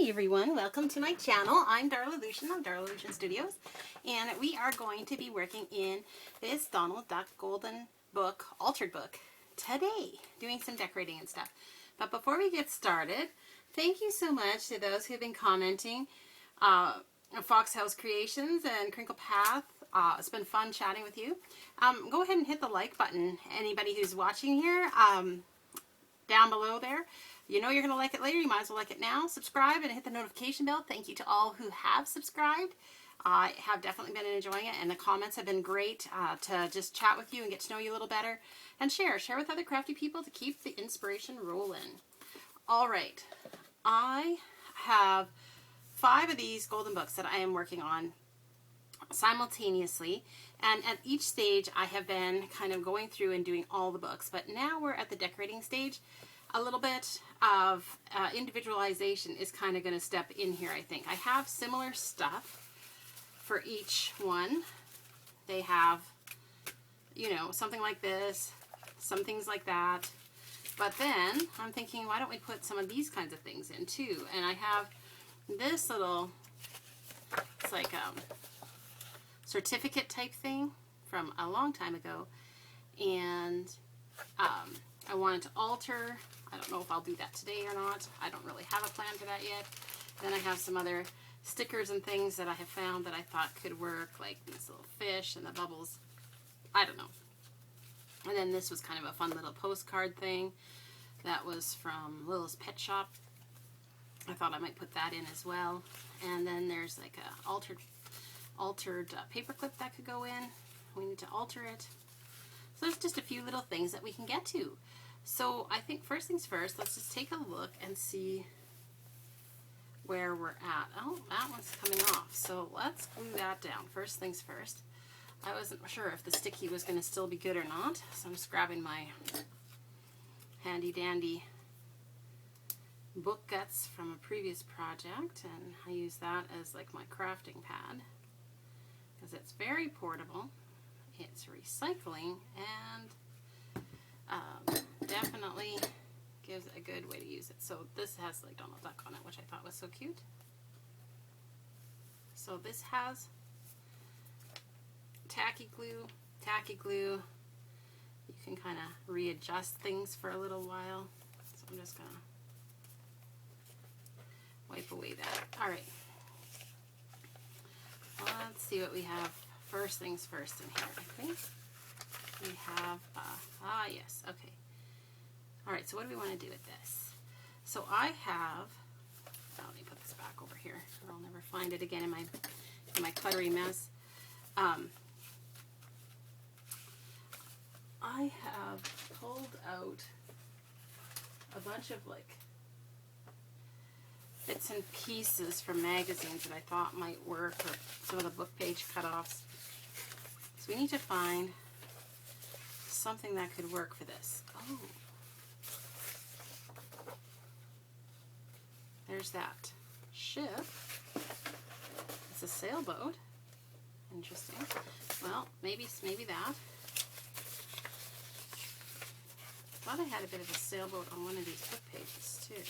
Hi everyone, welcome to my channel. I'm Darla Lucian of Darla Lucian Studios, and we are going to be working in this Donald Duck Golden Book, Altered Book, today, doing some decorating and stuff. But before we get started, thank you so much to those who've been commenting, Fox House Creations and Crinkle Path. It's been fun chatting with you. Go ahead and hit the like button, anybody who's watching here, down below there. You know you're going to like it later. You might as well like it now. Subscribe and hit the notification bell. Thank you to all who have subscribed. I have definitely been enjoying it, and the comments have been great to just chat with you and get to know you a little better. And share with other crafty people to keep the inspiration rolling. All right. I have 5 of these golden books that I am working on simultaneously, and at each stage I have been kind of going through and doing all the books, but now we're at the decorating stage. A little bit of individualization is kind of going to step in here, I think. I have similar stuff for each one. They have, you know, something like this, some things like that, but then I'm thinking, why don't we put some of these kinds of things in too? And I have this little, it's like a certificate type thing from a long time ago, and I wanted to alter. I don't know if I'll do that today or not. I don't really have a plan for that yet. Then I have some other stickers and things that I have found that I thought could work, like this little fish and the bubbles. I don't know. And then this was kind of a fun little postcard thing that was from Little's Pet Shop. I thought I might put that in as well. And then there's like a altered paper clip that could go in. We need to alter it. So there's just a few little things that we can get to. So I think first things first, let's just take a look and see where we're at. Oh, that one's coming off. So let's glue that down. First things first. I wasn't sure if the sticky was going to still be good or not. So I'm just grabbing my handy dandy book guts from a previous project, and I use that as like my crafting pad because it's very portable. It's recycling and definitely gives a good way to use it. So this has like Donald Duck on it, which I thought was so cute. So this has tacky glue. You can kind of readjust things for a little while. So I'm just gonna wipe away that. All right. Let's see what we have. First things first in here, I think. We have, yes, okay. All right, so what do we want to do with this? So I have, let me put this back over here, or I'll never find it again in my cluttery mess. I have pulled out a bunch of like bits and pieces from magazines that I thought might work, or some of the book page cutoffs. So we need to find something that could work for this. Oh, there's that ship. It's a sailboat. Interesting. Well, maybe that. Thought I had a bit of a sailboat on one of these book pages too,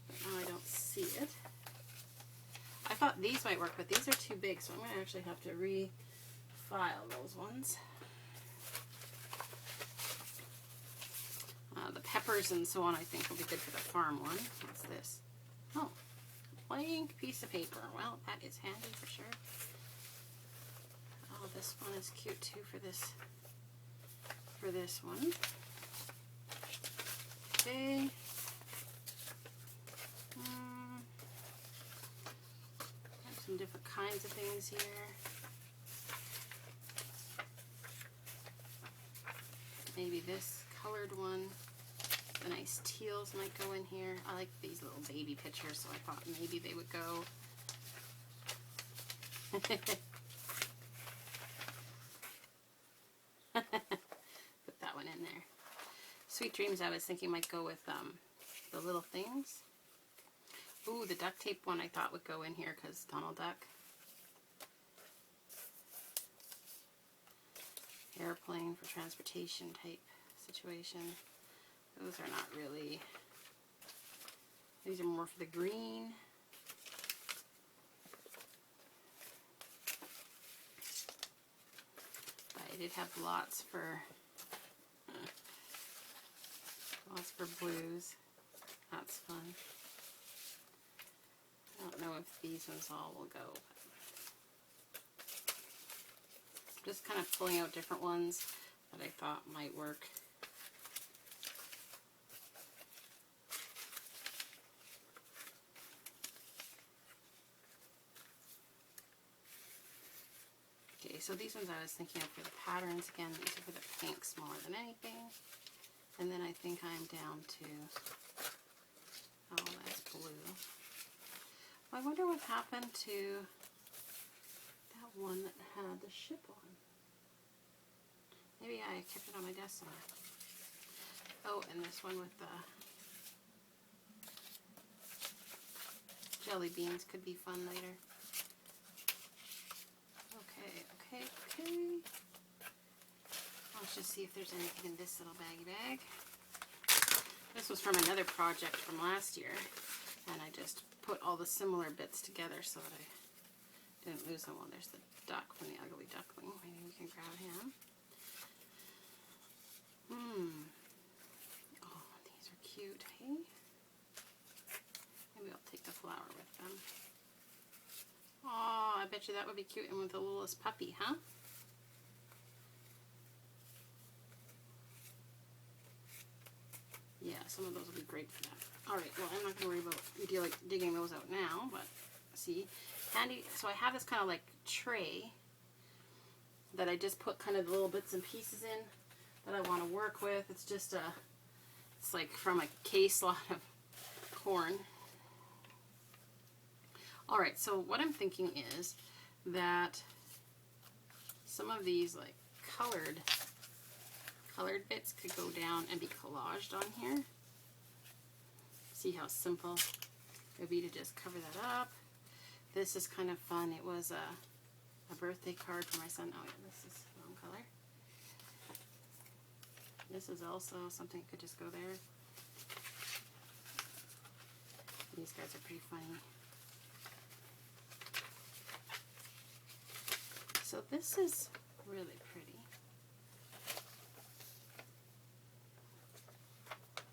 but now I don't see it. I thought these might work, but these are too big, so I'm going to actually have to refile those ones. The peppers and so on I think will be good for the farm one. What's this? Oh, blank piece of paper. Well, that is handy for sure. Oh, this one is cute too for this one. Okay. Have some different kinds of things here. Maybe this colored one. The nice teals might go in here. I like these little baby pictures, so I thought maybe they would go. Put that one in there. Sweet Dreams I was thinking might go with the little things. Ooh, the duct tape one I thought would go in here because Donald Duck. Airplane for transportation type situation. Those are not really These are more for the green. But I did have lots for blues. That's fun. I don't know if these ones all will go. Just kind of pulling out different ones that I thought might work. Okay, so these ones I was thinking of for the patterns. Again, these are for the pinks more than anything. And then I think I'm down to, oh, that's blue. Well, I wonder what happened to that one that had the ship on. Maybe I kept it on my desk somewhere. Oh, and this one with the jelly beans could be fun later. Okay. Let's just see if there's anything in this little baggy bag. This was from another project from last year, and I just put all the similar bits together so that I didn't lose them. Well, there's the duck from the Ugly Duckling. Maybe we can grab him. Oh, these are cute, hey? Maybe I'll take the flower with them. Oh, I bet you that would be cute and with the littlest puppy, huh? Yeah, some of those will be great for that. Alright, well, I'm not going to worry about digging those out now, but see, handy. So I have this kind of like tray that I just put kind of the little bits and pieces in that I want to work with. It's just it's like from a case lot of corn. Alright, so what I'm thinking is that some of these like colored bits could go down and be collaged on here. See how simple it would be to just cover that up. This is kind of fun. It was a birthday card for my son. Oh yeah, this is the wrong color. This is also something that could just go there. These guys are pretty funny. So this is really pretty.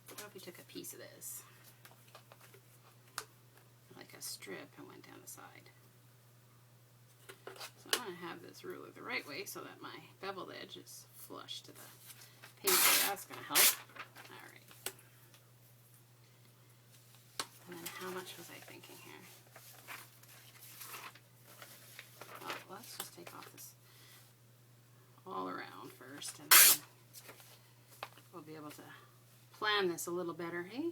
What if we took a piece of this, like a strip, and went down the side? So I'm going to have this ruler the right way so that my beveled edge is flush to the paper. That's going to help. Alright. And then how much was I thinking here? Oh, let's just take off this all around first, and then we'll be able to plan this a little better, hey?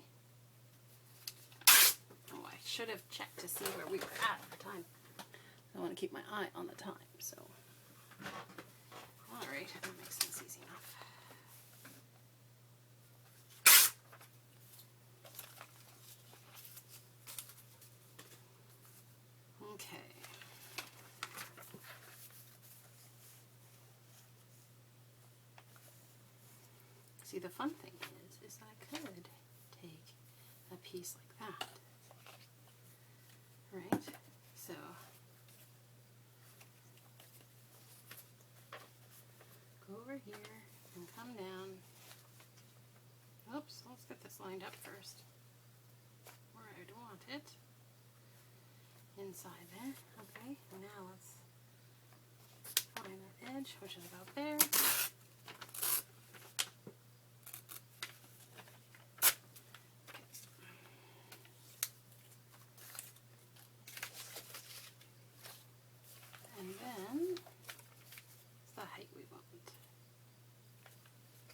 Oh, I should have checked to see where we were at the time. I want to keep my eye on the time, so. Alright, that makes sense easy enough. Okay. See, the fun thing is that I could take a piece like that, right? So, go over here and come down. Oops, let's get this lined up first. Where I'd want it. Inside there, okay. And now let's find that edge, which is about there. And then, what's the height we want?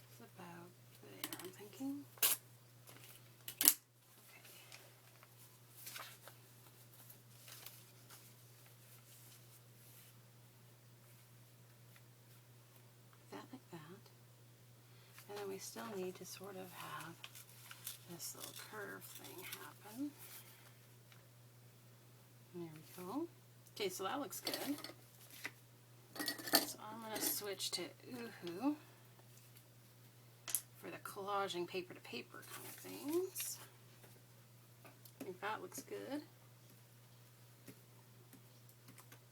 It's about there, I'm thinking. And then we still need to sort of have this little curve thing happen. There we go. Okay, so that looks good. So I'm going to switch to Oohoo for the collaging paper to paper kind of things. that looks good.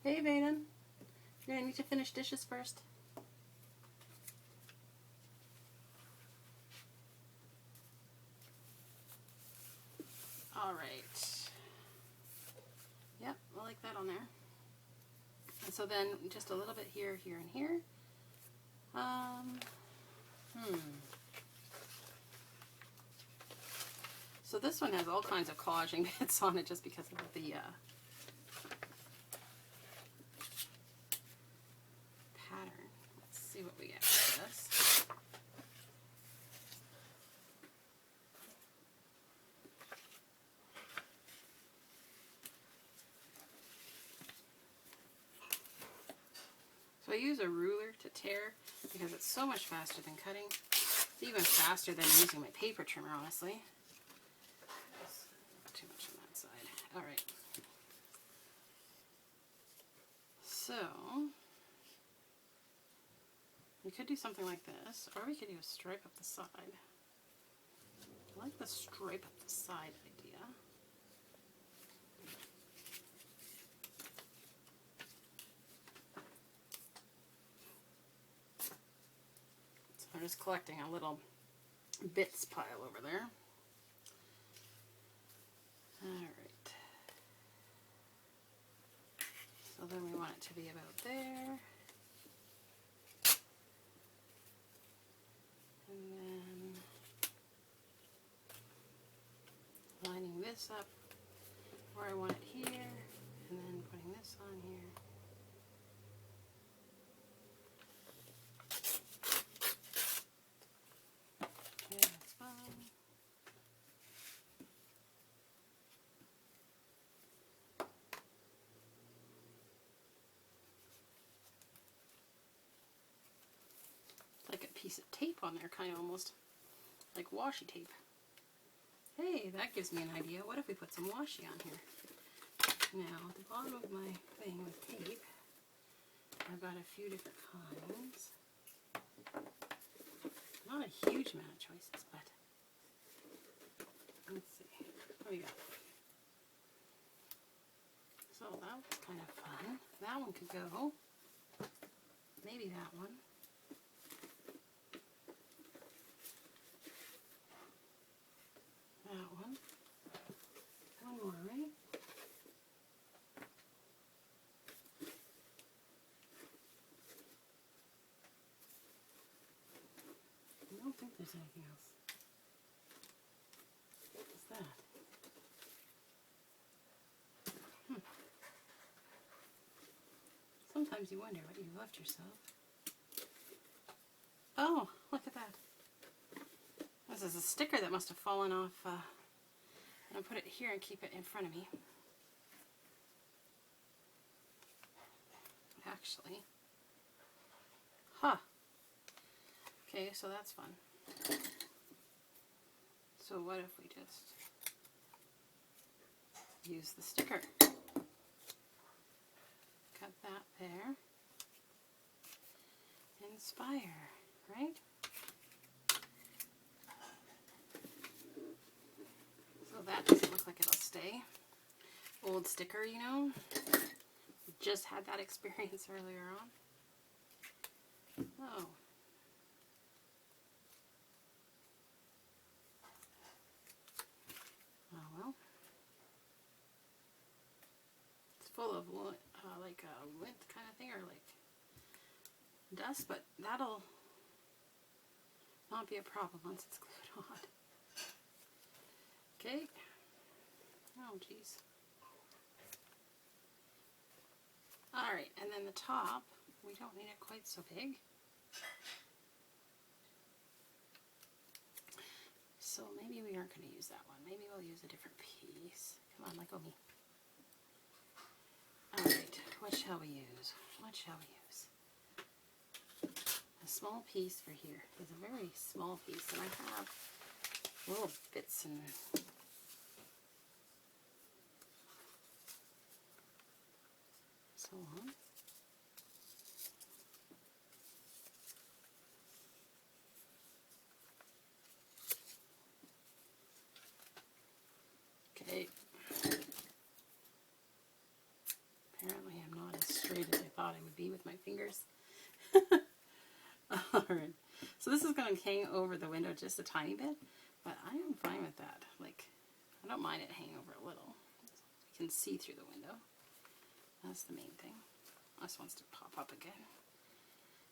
Hey, Vaden. You're gonna need to finish dishes first. All right. Yep, I like that on there. And so then just a little bit here, here, and here. So this one has all kinds of collaging bits on it just because of the pattern. Let's see what we get with this. So I use a ruler to tear because it's so much faster than cutting. It's even faster than using my paper trimmer, honestly. Too much on that side. All right. So we could do something like this, or we could do a stripe up the side. I like the stripe up the side idea. So I'm just collecting a little bits pile over there. Alright. So then we want it to be about there. And then lining this up where I want it here, and then putting this on here. Okay, that's fine. Like a piece of tape on there, kind of almost like washi tape. Hey, that gives me an idea. What if we put some washi on here? Now, at the bottom of my thing with tape, I've got a few different kinds. Not a huge amount of choices, but let's see. What do we got? So that was kind of fun. That one could go. Maybe that one. That one. One more, right? I don't think there's anything else. What's that? Sometimes you wonder what you left yourself. Oh, look at that. This is a sticker that must have fallen off. And I'll put it here and keep it in front of me. Actually. Huh. Okay, so that's fun. So what if we just use the sticker? Cut that there. Inspire, right? So that doesn't look like it'll stay. Old sticker, you know. Just had that experience earlier on. Oh. Oh well. It's full of like a lint kind of thing, or like dust, but that'll not be a problem once it's glued on. Okay. Oh geez. Alright, and then the top, we don't need it quite so big. So maybe we aren't going to use that one. Maybe we'll use a different piece. Come on, let go me. Alright, what shall we use? What shall we use? A small piece for here. It's a very small piece, and I have little bits and so on. Okay, thought I would be with my fingers. Alright, so this is going to hang over the window just a tiny bit, but I am fine with that. Like, I don't mind it hanging over a little. You can see through the window. That's the main thing. This wants to pop up again.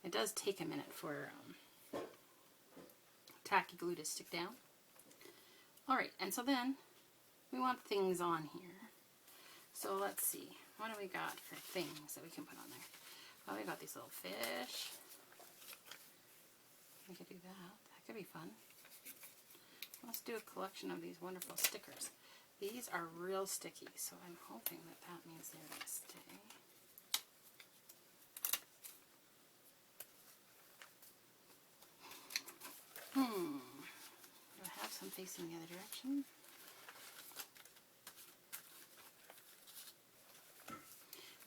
It does take a minute for tacky glue to stick down. Alright, and so then we want things on here. So let's see. What do we got for things that we can put on there? Well, we got these little fish. We could do that. That could be fun. Let's do a collection of these wonderful stickers. These are real sticky, so I'm hoping that that means they're going to stay. Do I have some facing the other direction?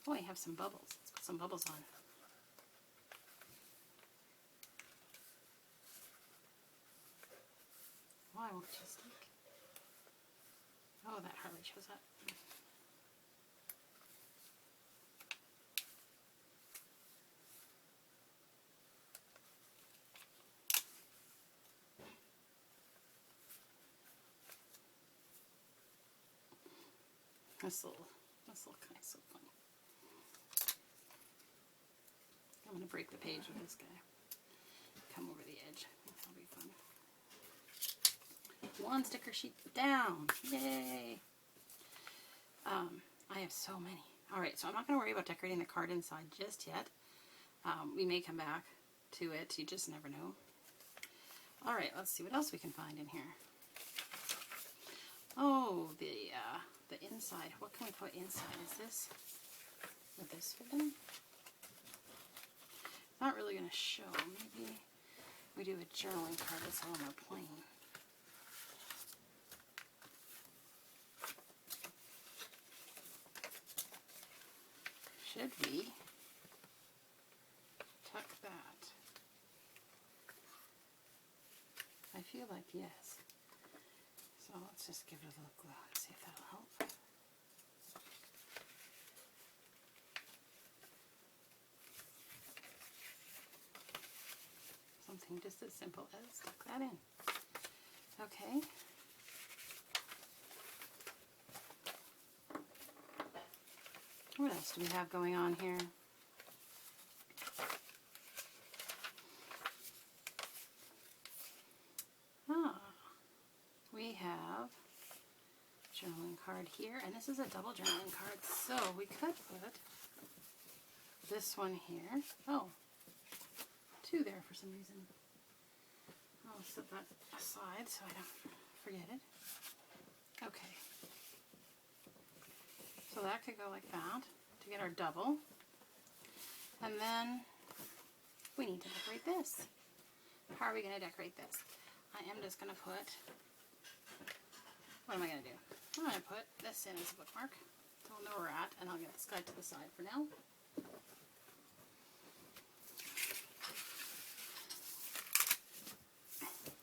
Oh, I have some bubbles. Let's put some bubbles on. Why won't you stick? Oh, that hardly shows up. This little guy's so funny. I'm going to break the page with this guy. Come over the edge. That'll be fun. One sticker sheet down. Yay! I have so many. Alright, so I'm not going to worry about decorating the card inside just yet. We may come back to it. You just never know. Alright, let's see what else we can find in here. Oh, the inside. What can we put inside? Is this, would this fit in? Not really going to show. Maybe we do a journaling card that's a little more plain. Should we tuck that? I feel like yes. So let's just give it a little glue and see if that'll help. Something just as simple as tuck that in. Okay. What else do we have going on here? We have a journaling card here, and this is a double journaling card, so we could put this one here. Oh, two there for some reason. I'll set that aside so I don't forget it. Okay. So that could go like that to get our double. And then we need to decorate this. How are we going to decorate this? I am just going to put, what am I going to do? I'm going to put this in as a bookmark so we'll know where we're at, and I'll get this guy to the side for now.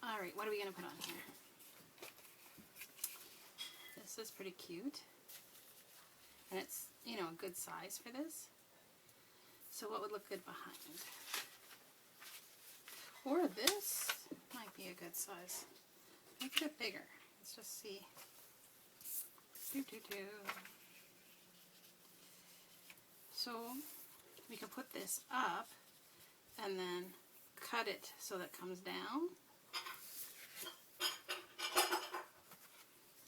Alright, what are we going to put on here? This is pretty cute. And it's, you know, a good size for this. So what would look good behind? Or this might be a good size. Make it bigger. Let's just see. So we can put this up and then cut it so that it comes down.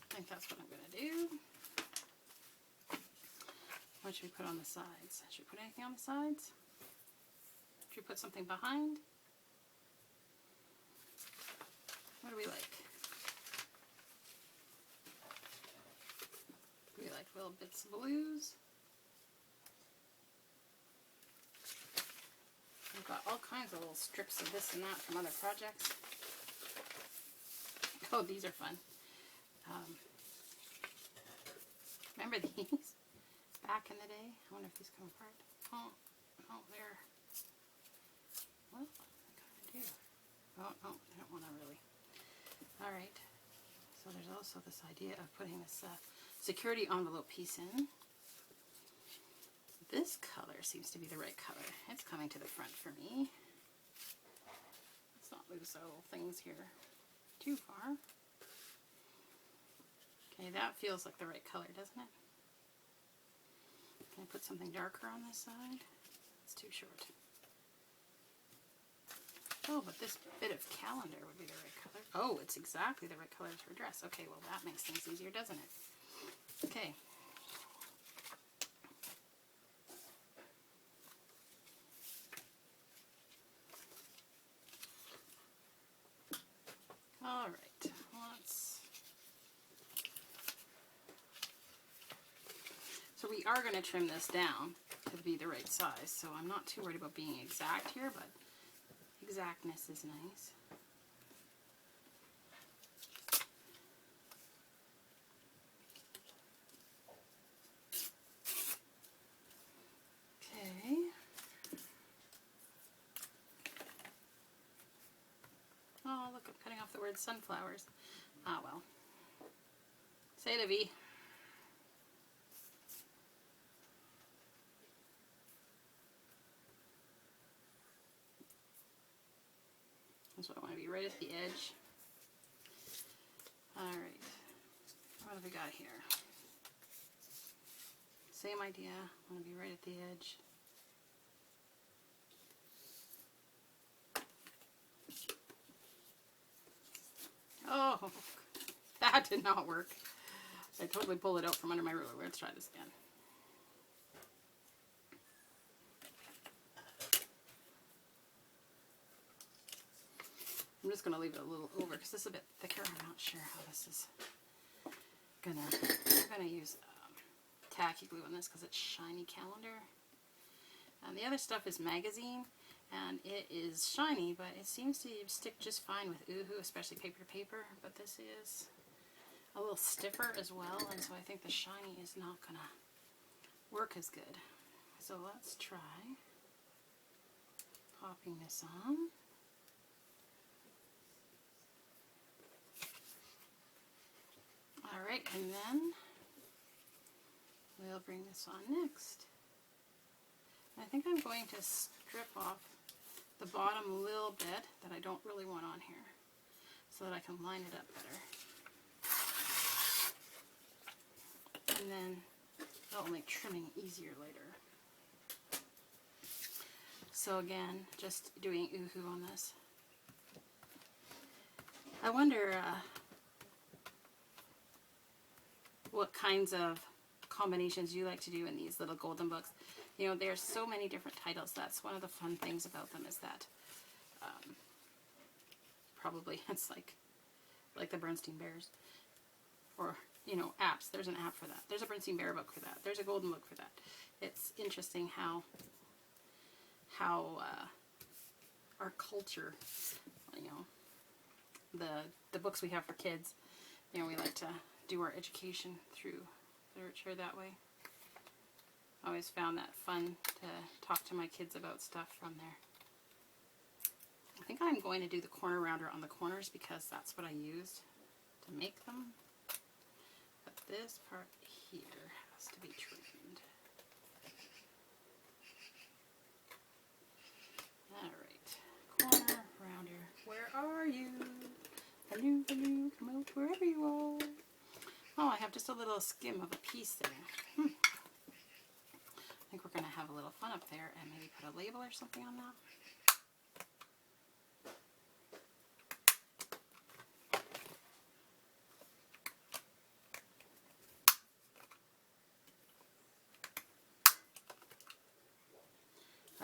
I think that's what I'm going to do. What should we put on the sides? Should we put anything on the sides? Should we put something behind? What do we like? We like little bits of blues. We've got all kinds of little strips of this and that from other projects. Oh, these are fun. Remember these? Back in the day? I wonder if these come apart. Oh, they're, well, I kind of do. Oh, I don't want to really. Alright, so there's also this idea of putting this security envelope piece in. This color seems to be the right color. It's coming to the front for me. Let's not lose our little things here too far. Okay, that feels like the right color, doesn't it? Can I put something darker on this side? It's too short. Oh, but this bit of calendar would be the right color. Oh, it's exactly the right color for a dress. Okay, well that makes things easier, doesn't it? Okay. All right, so we are going to trim this down to be the right size, so I'm not too worried about being exact here, but exactness is nice. Okay. Oh, look, I'm cutting off the word sunflowers. Ah, well. C'est la vie. That's what I want to be right at the edge. Alright. What have we got here? Same idea. I want to be right at the edge. Oh, that did not work. I totally pulled it out from under my ruler. Let's try this again. I'm just going to leave it a little over because this is a bit thicker. I'm not sure how this is I'm gonna use tacky glue on this because it's shiny calendar. And the other stuff is magazine, and it is shiny, but it seems to stick just fine with Oohoo, especially paper to paper. But this is a little stiffer as well, and so I think the shiny is not gonna work as good. So let's try popping this on. Alright, and then we'll bring this on next. I think I'm going to strip off the bottom little bit that I don't really want on here so that I can line it up better. And then that'll make trimming easier later. So again, just doing Oohoo on this. I wonder what kinds of combinations you like to do in these little golden books. You know, there's so many different titles. That's one of the fun things about them, is that probably it's like the Bernstein Bears, or you know, apps. There's an app for that. There's a Bernstein Bear book for that. There's a golden book for that. It's interesting how our culture, you know, the books we have for kids, you know, we like to do our education through literature that way. I always found that fun to talk to my kids about stuff from there. I think I'm going to do the corner rounder on the corners because that's what I used to make them. But this part here has to be trimmed. Alright, corner rounder, where are you? Hello, hello, come out wherever you are. Oh, I have just a little skim of a piece there. I think we're going to have a little fun up there and maybe put a label or something on that.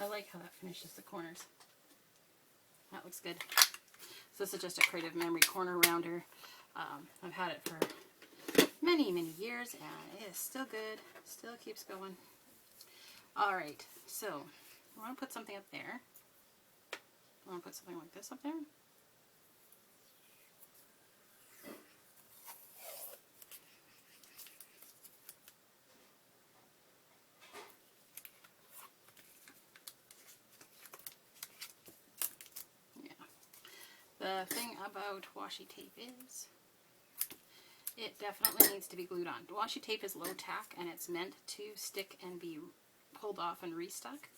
I like how that finishes the corners. That looks good. So this is just a Creative Memory corner rounder. I've had it for many, many years and it is still good. Still keeps going. Alright, so I want to put something up there. I want to put something like this up there. The thing about washi tape is it definitely needs to be glued on. Washi tape is low tack and it's meant to stick and be pulled off and restuck.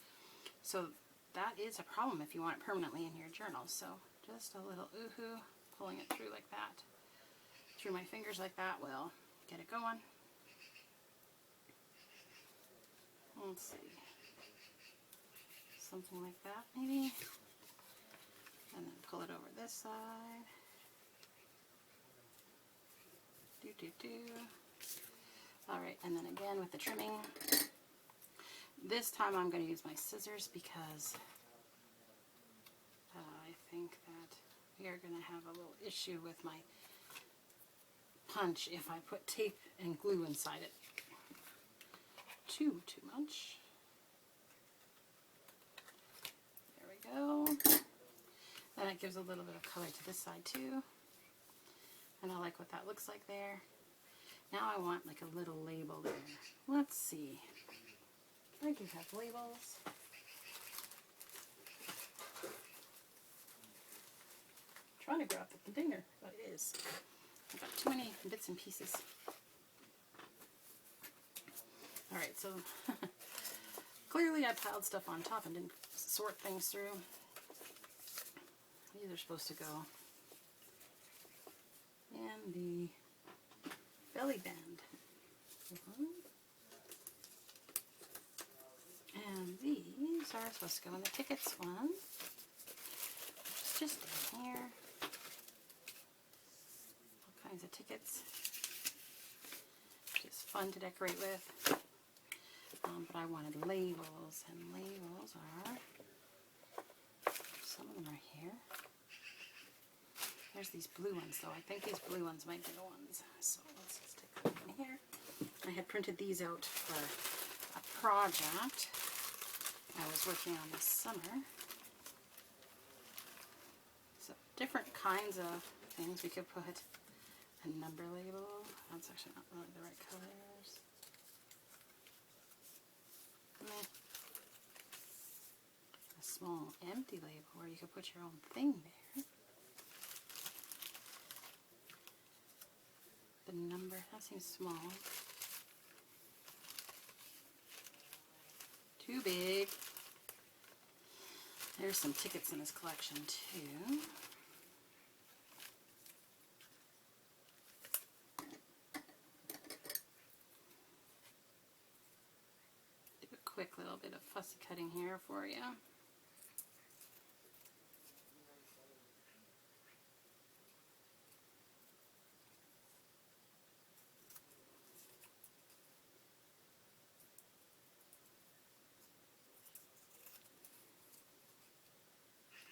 So that is a problem if you want it permanently in your journal. So just a little ooh-hoo, pulling it through like that, through my fingers like that will get it going. Let's see, something like that maybe, and then pull it over this side. Alright, and then again with the trimming. This time I'm going to use my scissors because I think that we are going to have a little issue with my punch if I put tape and glue inside it. Too much. There we go. Then it gives a little bit of color to this side too. And I like what that looks like there. Now I want like a little label there. Let's see. I do have labels. I'm trying to grab the container, but it is. I've got too many bits and pieces. Alright, so clearly I piled stuff on top and didn't sort things through. These are supposed to go in the belly band. And these are supposed to go in the tickets one. It's just in here. All kinds of tickets. Which is fun to decorate with. But I wanted labels, and labels are, some of them are here. There's these blue ones though. I think these blue ones might be the ones. So let's just stick them in here. I had printed these out for a project I was working on this summer. So different kinds of things we could put. A number label. That's actually not really the right colors. A small empty label where you could put your own thing there. The number, that seems small. Too big. There's some tickets in this collection too. Do a quick little bit of fussy cutting here for you.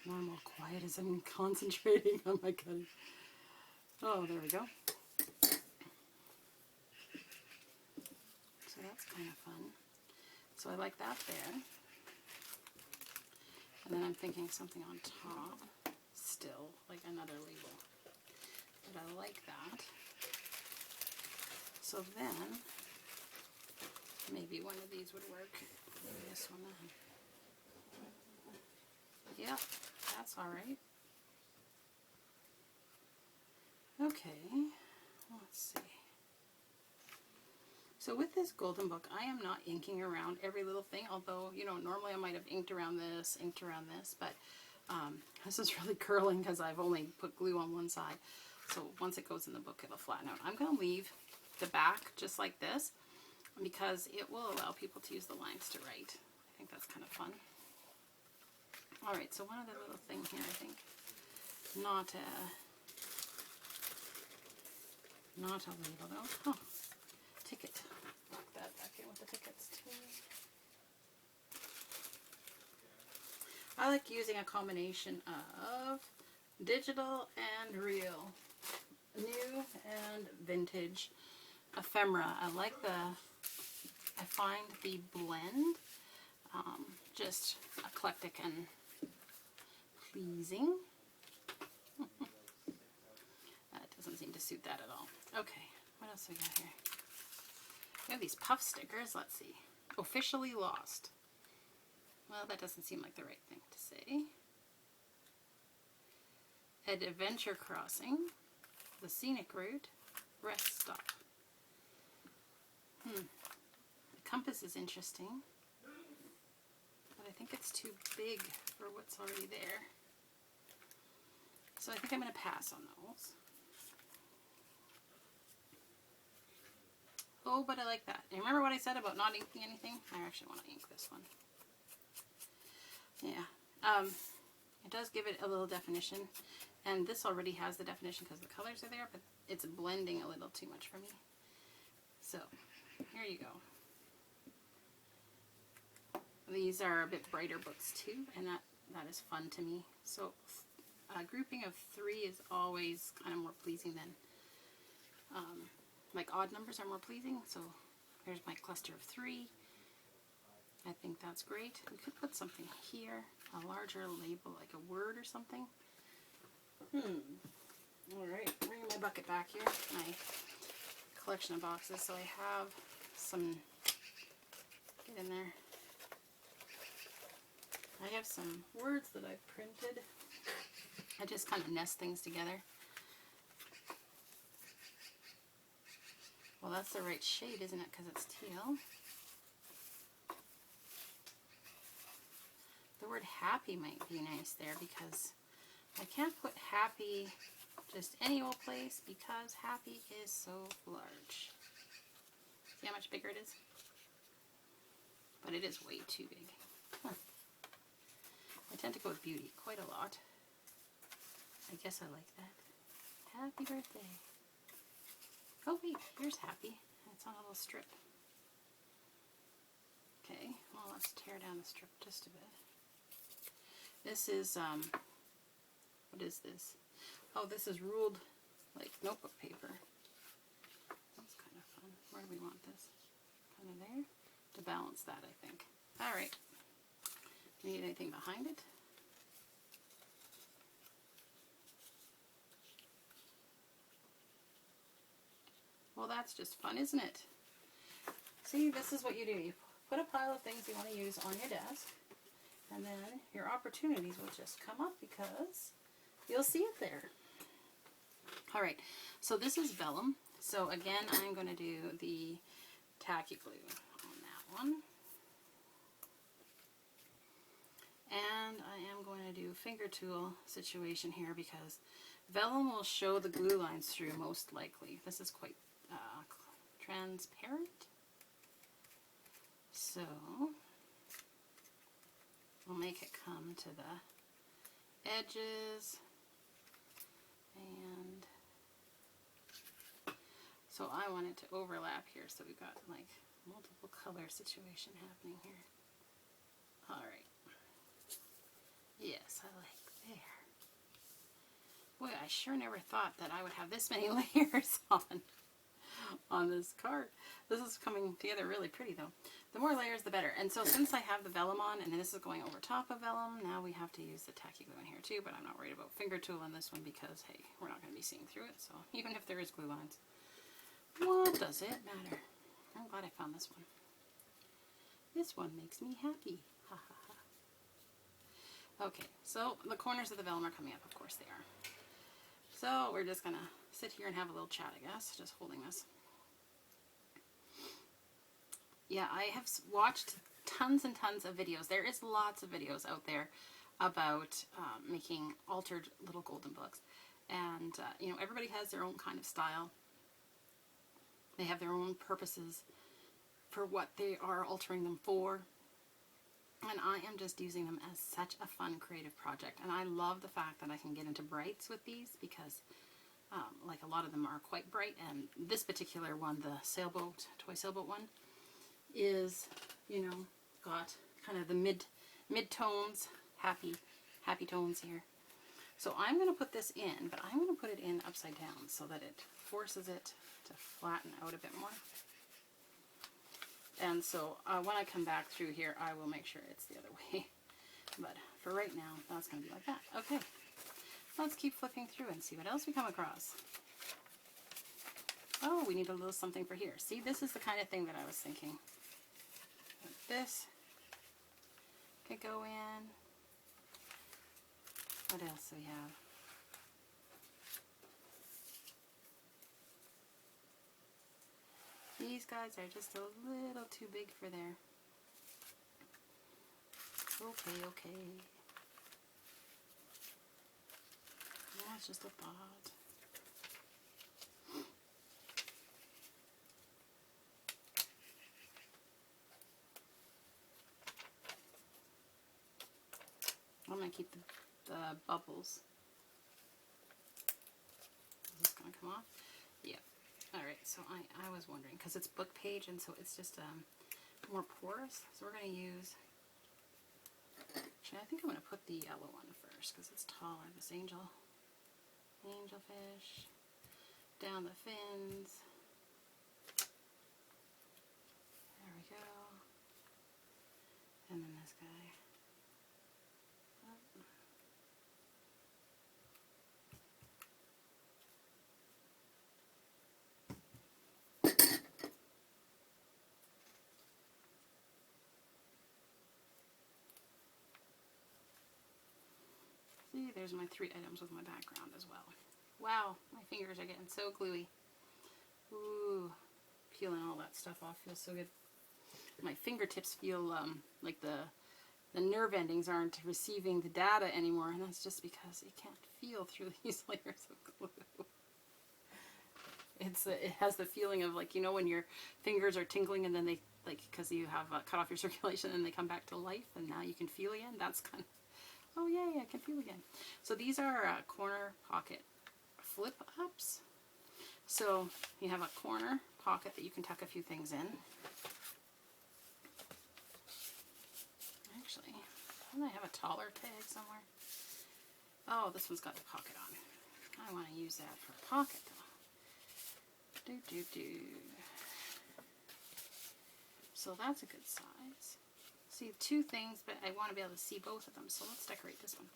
Normal quiet as I'm concentrating on my cutting. Oh, there we go. So that's kind of fun. So I like that there. And then I'm thinking something on top still, like another label. But I like that. So then, maybe one of these would work. Maybe this one then. Yeah, that's alright. Okay, let's see. So with this golden book, I am not inking around every little thing, although, you know, normally I might have inked around this, but this is really curling because I've only put glue on one side. So once it goes in the book, it'll flatten out. I'm going to leave the back just like this because it will allow people to use the lines to write. I think that's kind of fun. Alright, so one other little thing here, I think. Not a label though. Oh, ticket. Lock that back in with the tickets too. I like using a combination of digital and real. New and vintage ephemera. I find the blend just eclectic and pleasing. That doesn't seem to suit that at all. Okay, what else we got here? We have these puff stickers. Let's see. Officially lost. Well, that doesn't seem like the right thing to say. Adventure crossing. The scenic route. Rest stop. The compass is interesting. think it's too big for what's already there. So I think I'm going to pass on those. Oh, but I like that. And remember what I said about not inking anything? I actually want to ink this one. Yeah. It does give it a little definition. And this already has the definition because the colors are there, but it's blending a little too much for me. So, here you go. These are a bit brighter books too, and that is fun to me. So, a grouping of 3 is always kind of more pleasing than, like odd numbers are more pleasing. So, here's my cluster of 3. I think that's great. We could put something here, a larger label, like a word or something. Alright, bringing my bucket back here, my collection of boxes, so I have some, get in there, I have some words that I've printed. I just kind of nest things together. Well, that's the right shade, isn't it, because it's teal. The word happy might be nice there because I can't put happy just any old place because happy is so large. See how much bigger it is? But it is way too big. Huh. I tend to go with beauty quite a lot. I guess I like that. Happy birthday. Oh wait, here's happy. It's on a little strip. Okay, well let's tear down the strip just a bit. This is, what is this? Oh, this is ruled, like, notebook paper. That's kind of fun. Where do we want this? Kind of there? To balance that, I think. Alright. Need anything behind it? Well, that's just fun, isn't it? See, this is what you do. You put a pile of things you want to use on your desk, and then your opportunities will just come up because you'll see it there. Alright, so this is vellum. So again, I'm going to do the tacky glue on that one. And I am going to do finger tool situation here because vellum will show the glue lines through most likely. This is quite transparent. So we'll make it come to the edges. And so I want it to overlap here, so we've got like multiple color situation happening here. Alright. Yes, I like there. Boy, I sure never thought that I would have this many layers on this card. This is coming together really pretty though. The more layers the better. And so since I have the vellum on and this is going over top of vellum, now we have to use the tacky glue in here too, but I'm not worried about finger tool on this one because hey, we're not going to be seeing through it, so even if there is glue lines, what does it matter? I'm glad I found this one. This one makes me happy. Ha ha ha. Okay, so the corners of the vellum are coming up, of course they are. So we're just going to sit here and have a little chat, I guess, just holding this. Yeah, I have watched tons and tons of videos. There is lots of videos out there about making altered little golden books. And, you know, everybody has their own kind of style. They have their own purposes for what they are altering them for. And I am just using them as such a fun creative project. And I love the fact that I can get into brights with these because like a lot of them are quite bright. And this particular one, the sailboat, toy sailboat one, is, you know, got kind of the mid-tones, happy tones here. So I'm going to put this in, but I'm going to put it in upside down so that it forces it to flatten out a bit more. And so when I come back through here, I will make sure it's the other way. But for right now, that's going to be like that. Okay, let's keep flipping through and see what else we come across. Oh, we need a little something for here. See, this is the kind of thing that I was thinking. This could go in. What else do we have? These guys are just a little too big for there. Okay, okay. That's just a thought. I'm going to keep the bubbles. Is this going to come off? Yeah. Alright, so I was wondering, because it's book page and so it's just more porous. So we're going to use, actually I think I'm going to put the yellow one first because it's taller. This angelfish, down the fins. There we go. And then this guy. See, there's my 3 items with my background as well. Wow, my fingers are getting so gluey. Ooh, peeling all that stuff off feels so good. My fingertips feel like the nerve endings aren't receiving the data anymore, and that's just because it can't feel through these layers of glue. It has the feeling of, like, you know, when your fingers are tingling and then they, like, because you have cut off your circulation and they come back to life and now you can feel again. That's kind of, oh yay, I can feel again. So these are corner pocket flip ups. So you have a corner pocket that you can tuck a few things in. Actually, don't I have a taller tag somewhere? Oh, this one's got the pocket on. I want to use that for a pocket though. So that's a good size. See, 2 things, but I want to be able to see both of them, so let's decorate this one.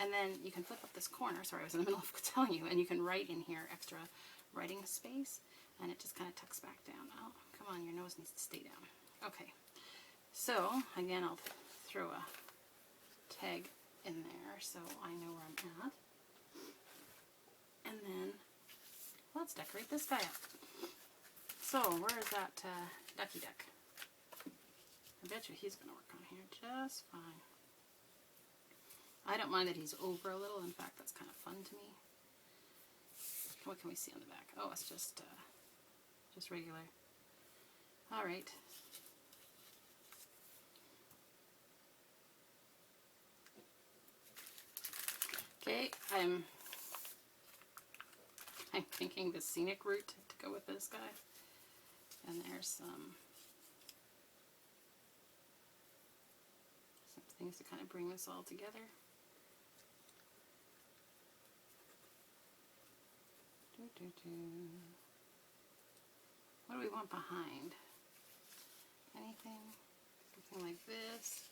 And then you can flip up this corner. Sorry, I was in the middle of telling you. And you can write in here extra writing space, and it just kind of tucks back down. Oh, come on, your nose needs to stay down. Okay. So, again, I'll throw a tag in there so I know where I'm at. And then let's decorate this guy up. So, where is that ducky duck? I bet you he's going to work on here just fine. I don't mind that he's over a little. In fact, that's kind of fun to me. What can we see on the back? Oh, it's just regular. All right. Okay, I'm thinking the scenic route to go with this guy. And there's some things to kind of bring this all together. What do we want behind? Anything? Something like this?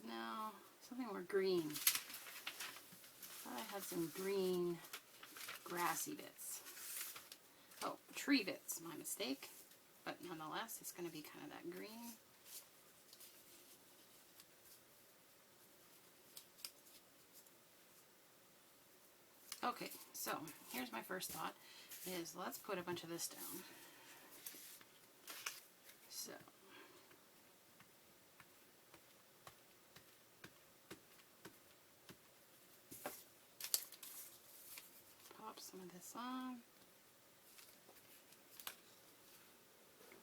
No, something more green. I thought I had some green grassy bits. Oh, tree bits, my mistake. But nonetheless, it's going to be kind of that green. Okay, so here's my first thought, is let's put a bunch of this down. So, pop some of this on.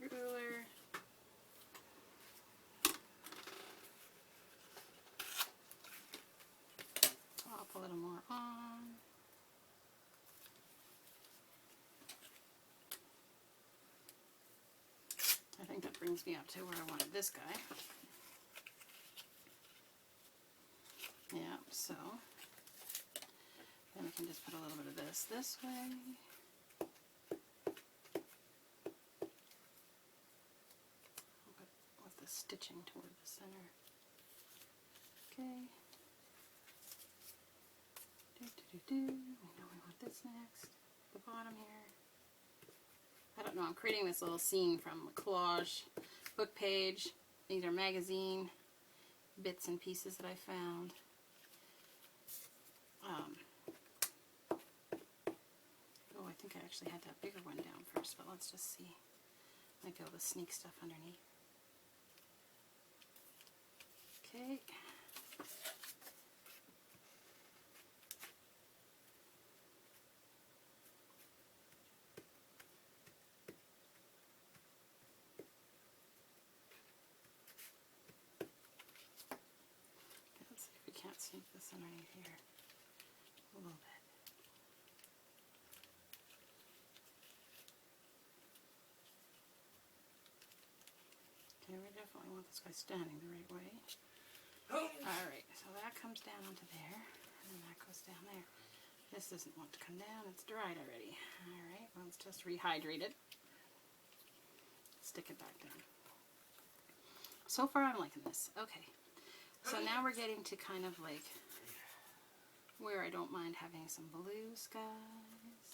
Ruler. Pop a little more on. I think that brings me up to where I wanted this guy. Yeah, so then we can just put a little bit of this way. With the stitching toward the center. Okay. We know we want this next. The bottom here. I don't know, I'm creating this little scene from a collage book page. These are magazine bits and pieces that I found. Oh, I think I actually had that bigger one down first, but let's just see. Might be able to sneak stuff underneath. Okay. Let's see if we can't sneak this underneath here a little bit. Okay, we definitely want this guy standing the right way. Alright, so that comes down onto there, and then that goes down there. This doesn't want to come down, it's dried already. Alright, well, it's just rehydrated. Stick it back down. So far I'm liking this. Okay, so now we're getting to kind of like where I don't mind having some blue skies.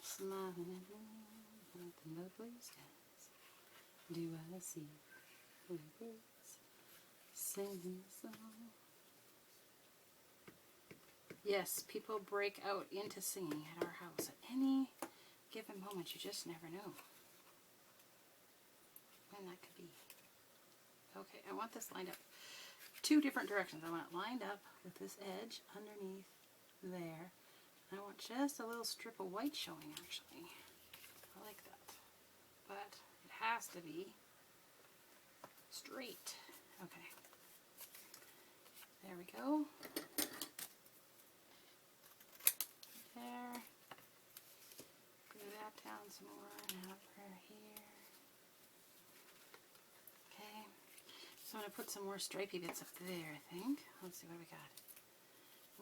Smiling at me, nothing but blue skies. Do I see bluebirds singing a song? Yes, people break out into singing at our house at any given moment. You just never know when that could be. Okay, I want this lined up two different directions. I want it lined up with this edge underneath there. I want just a little strip of white showing, actually. I like that. But it has to be straight. Okay. There we go. There. Glue that down some more and have her here. Okay. So I'm going to put some more stripey bits up there, I think. Let's see what we got.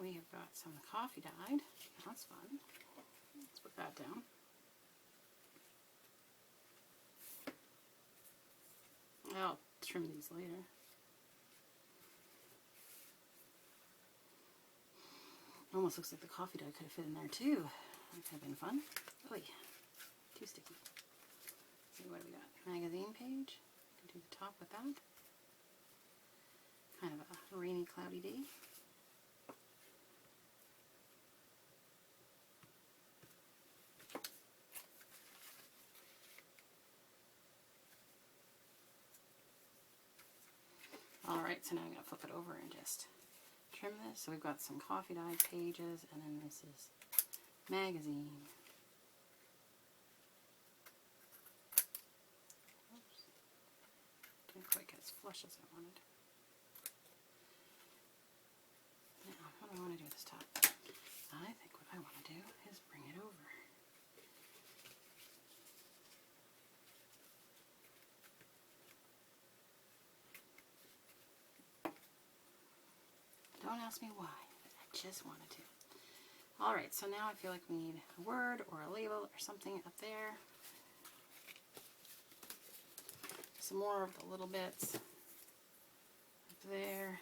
We have got some coffee dyed. That's fun. Let's put that down. I'll trim these later. Almost looks like the coffee dye could have fit in there too. That could have been fun. Oh yeah, too sticky. Let's see, what do we got? Magazine page. Can do the top with that. Kind of a rainy, cloudy day. Alright, so now I'm going to flip it over and just trim this. So we've got some coffee dyed pages, and then this is magazine. Oops. Didn't quite get as flush as I wanted. Now, what do I want to do with this top? I think what I want to do is bring it over. Don't ask me why, but I just wanted to. Alright, so now I feel like we need a word or a label or something up there. Some more of the little bits up there.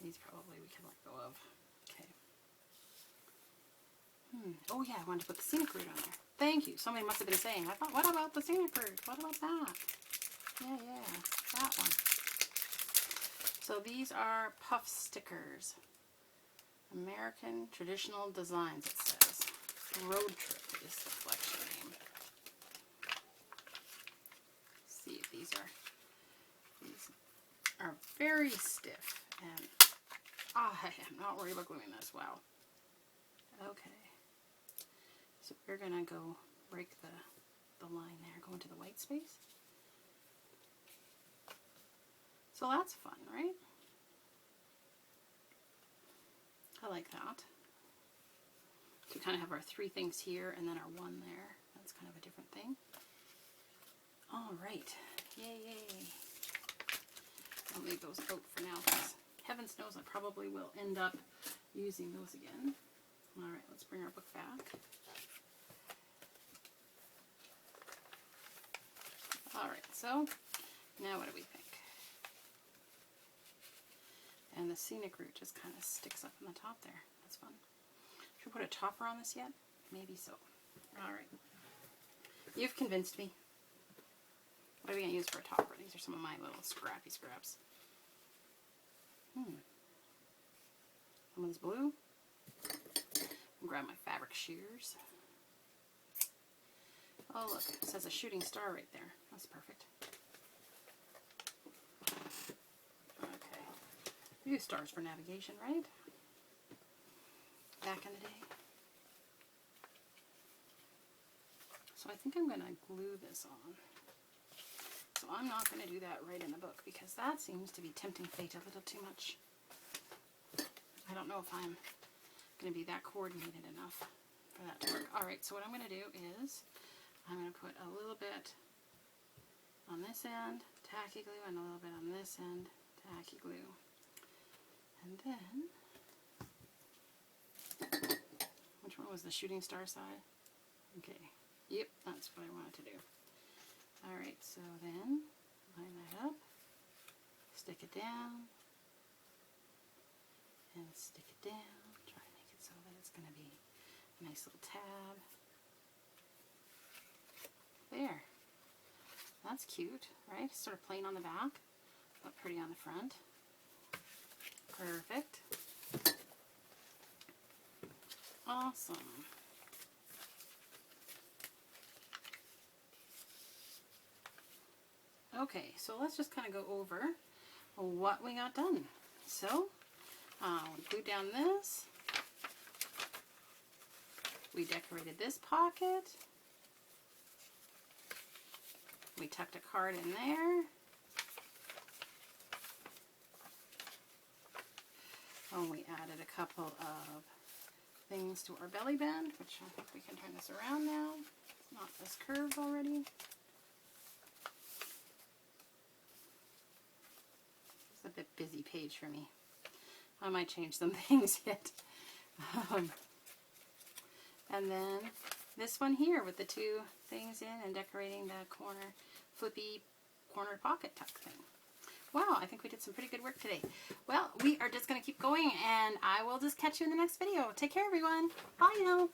These probably we can let go of. Okay. Oh yeah, I wanted to put the scenic route on there. Thank you. Somebody must have been saying, I thought, what about the scenic route? What about that? Yeah, that one. So these are puff stickers. American Traditional Designs, it says. Road Trip is the collection name. Let's see if these are very stiff, and I am not worried about gluing this. Wow. Okay. So we're gonna go break the line there, go into the white space. So that's fun, right? I like that. So we kind of have our three things here and then our one there. That's kind of a different thing. All right. Yay. I'll leave those out for now because heavens knows I probably will end up using those again. All right, let's bring our book back. All right, so now what do we think? And the scenic route just kind of sticks up in the top there. That's fun. Should we put a topper on this yet? Maybe so. Alright. You've convinced me. What are we going to use for a topper? These are some of my little scrappy scraps. Some of this blue. I'll grab my fabric shears. Oh look, it says a shooting star right there. That's perfect. We use stars for navigation, right? Back in the day. So I think I'm going to glue this on. So I'm not going to do that right in the book because that seems to be tempting fate a little too much. I don't know if I'm going to be that coordinated enough for that to work. Alright, so what I'm going to do is I'm going to put a little bit on this end, tacky glue, and a little bit on this end, tacky glue. And then, which one was the shooting star side? Okay, yep, that's what I wanted to do. Alright, so then line that up, stick it down, and stick it down. Try to make it so that it's going to be a nice little tab. There. That's cute, right? Sort of plain on the back, but pretty on the front. Perfect. Awesome. Okay, so let's just kind of go over what we got done. So, glue down this. We decorated this pocket. We tucked a card in there. And we added a couple of things to our belly band, which I think we can turn this around now. It's not as curved already. It's a bit busy page for me. I might change some things yet. And then this one here with the two things in and decorating the corner, flippy corner pocket tuck thing. Wow, I think we did some pretty good work today. Well, we are just going to keep going, and I will just catch you in the next video. Take care, everyone. Bye now.